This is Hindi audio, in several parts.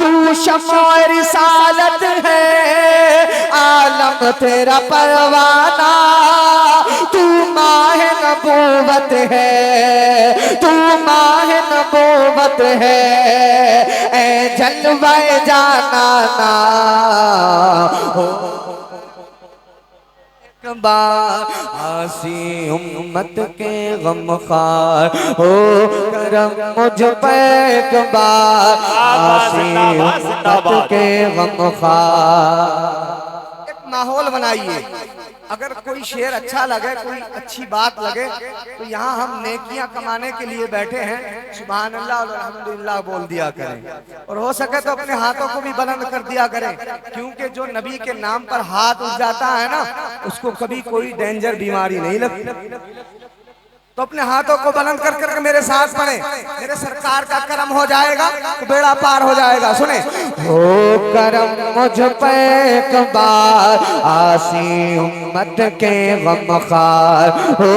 तू शम्ओ रिसालत है, आलम तेरा परवाना, तू माह नबूवत है, तू माह नबूवत है, ए जलवाए जाना ना हो आसी उम्मत के गमखार हो करम मुझ पे एक बार, आसी उम्मत के गमखार। एक माहौल बनाइए, अगर कोई शेर अच्छा लगे, कोई अच्छी बात लगे, तो यहाँ हम नेकियां कमाने के लिए बैठे हैं, सुभान अल्लाह और अल्हम्दुलिल्लाह बोल दिया करें, और हो सके तो अपने हाथों को भी बुलंद कर दिया करें, क्योंकि जो नबी के नाम पर हाथ उठ जाता है ना, उसको कभी कोई डेंजर बीमारी नहीं लगती। तो अपने हाथों को बुलंद कर करके मेरे साथ पढ़े, मेरे सरकार का करम हो जाएगा तो बेड़ा पार हो जाएगा। सुने, हो करम मुझ पे एक बार, आसी उम्मत के गमखार, हो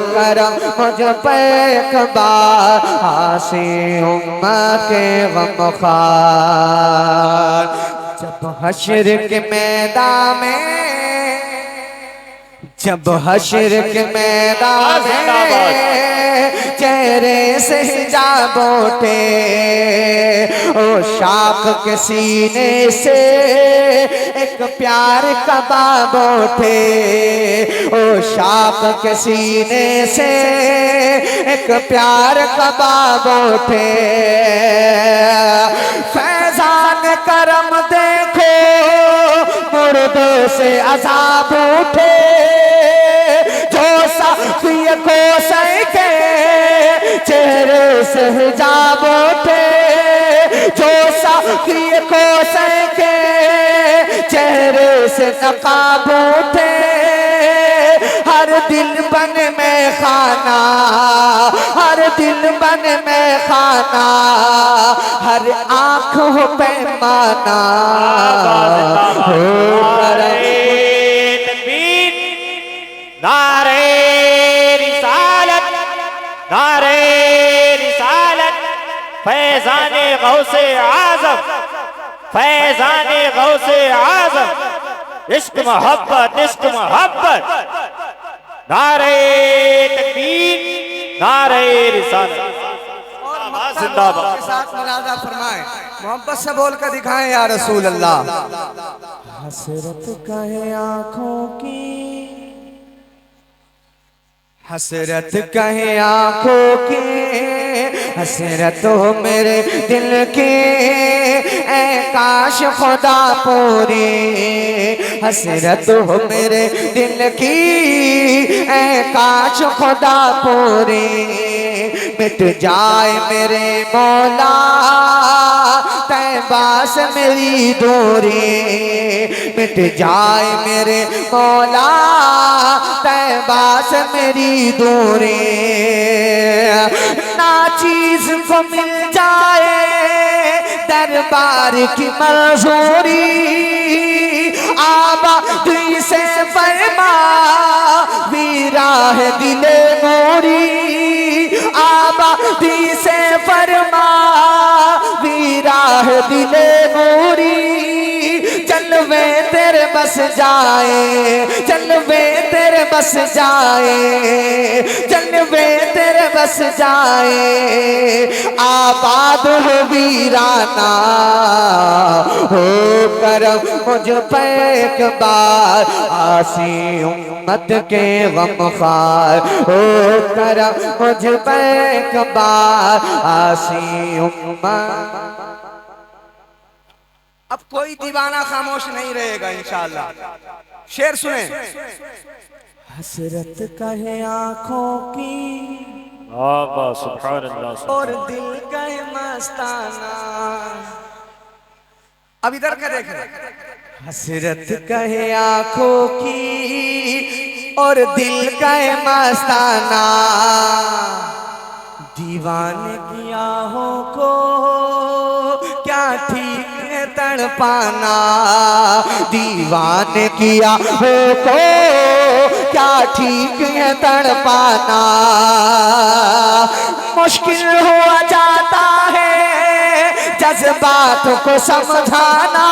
करम मुझ पे एक बार, आसी उम्मत के गमखार। जब हश्र के मैदान में, जब हश्र के मैदान में चेहरे से हिजाब उठे, ओ शाख के सीने से एक प्यार का बाब उठे, ओ शाख के सीने से एक प्यार का बाब उठे, फैजान करम देखो मुर्दों से अज़ाब उठे, साफिय को सैके चेहरे से हिजाब उठे, जो साफिय को सैके चेहरे से नकाब उठे, हर दिल बन में खाना, हर दिल बन में खाना, हर आँख हो पैमाना, नारे रिसालत, नारे रिसालत, फैज़ाने गौसे आज़म, फैज़ाने गौसे आज़म, इश्क मोहब्बत, इश्क मोहब्बत, नारे तकबीर, नारे रिसालत। जिंदाबाद के साथ मुलाज़ा फरमाएं, मोहब्बत से बोल कर दिखाएं या रसूल अल्लाह। हसरत कहे आँखों की, हसरत कहे आँखों की, हसरत हो मेरे दिल की, ऐ काश खुदा पूरी, हसरत हो मेरे दिल की, ऐ काश खुदा पूरी, मिट जाए मेरे मौला तैबा से मेरी दूरी, मिट जाए मेरे मौला तैबा से मेरी दूरी, ना चीज को मिल जाए दरबार की मंजूरी, आबादी से फरमा वीरा है दिले मोरी, आबादी से फरमा वीरा है दिले मोरी, जलवे तेरे बस जाए, जलवे तेरे बस जाए, जलवे तेरे बस जाए, आबाद हो वीराना, हो करम मुझ पे एक बार, आसी उम्मत के गमखार, हो करम मुझ पे एक बार, आसी उम्मत। अब कोई दीवाना खामोश नहीं रहेगा इंशाअल्लाह। शेर सुने, हसरत कहे आँखों की, सुभान अल्लाह, और दिल कहे मस्ताना। अब इधर का देख रहे, हसरत कहे आँखों की और दिल कहे मस्ताना, दीवाने की आहों को क्या ठीक है तड़पाना, दीवाने की आहों को क्या ठीक है तड़पाना, मुश्किल हुआ जाता है जज्बात को समझाना,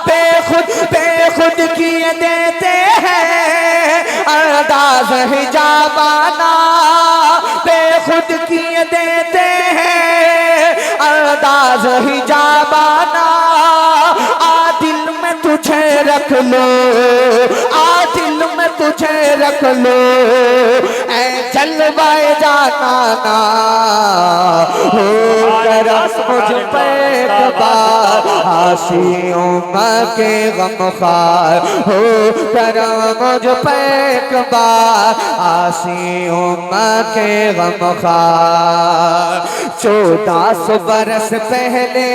बेखुद किए देते हैं अंदाज हिजाबाना, बेखुद किए देते हैं अंदाज हिजाबाना। आ दिल में तुझे रख लो, आ दिल में तुझे रख लो, ऐ जलवाए जाना ना हो कर मुझ पे एक बार, आशियों के गमखार हो कर मुझ पे एक बार, आशियों के गमखार। 1400 बरस पहले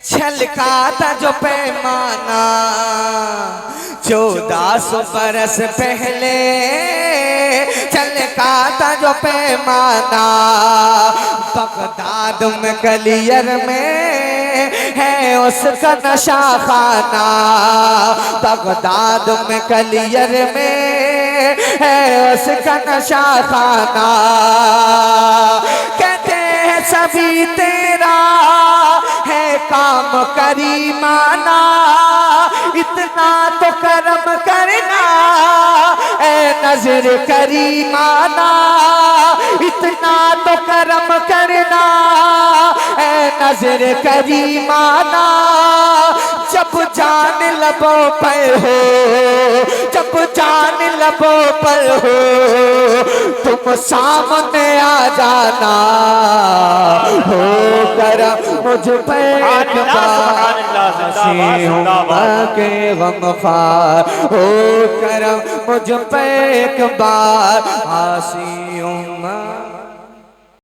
छलका था जो पैमाना, 1400 बरस पहले छलका था जो पैमाना। बगदाद में गलियर में है उसका नशा खाना, बगदाद में गलियर में है उसका नशा खाना। कहते हैं सभी तेरा है काम करीमाना, इतना तो करम करना ऐ नजर करीमाना, इतना तो करम करना ऐ नजर करीमाना। जब जान लबों पर हो, जब जान लबों पर हो, तुम सामने आ जाना हो कर मुझ पे एक बार, आशियों के गमखार हो कर मुझ पे एक बार, आशियों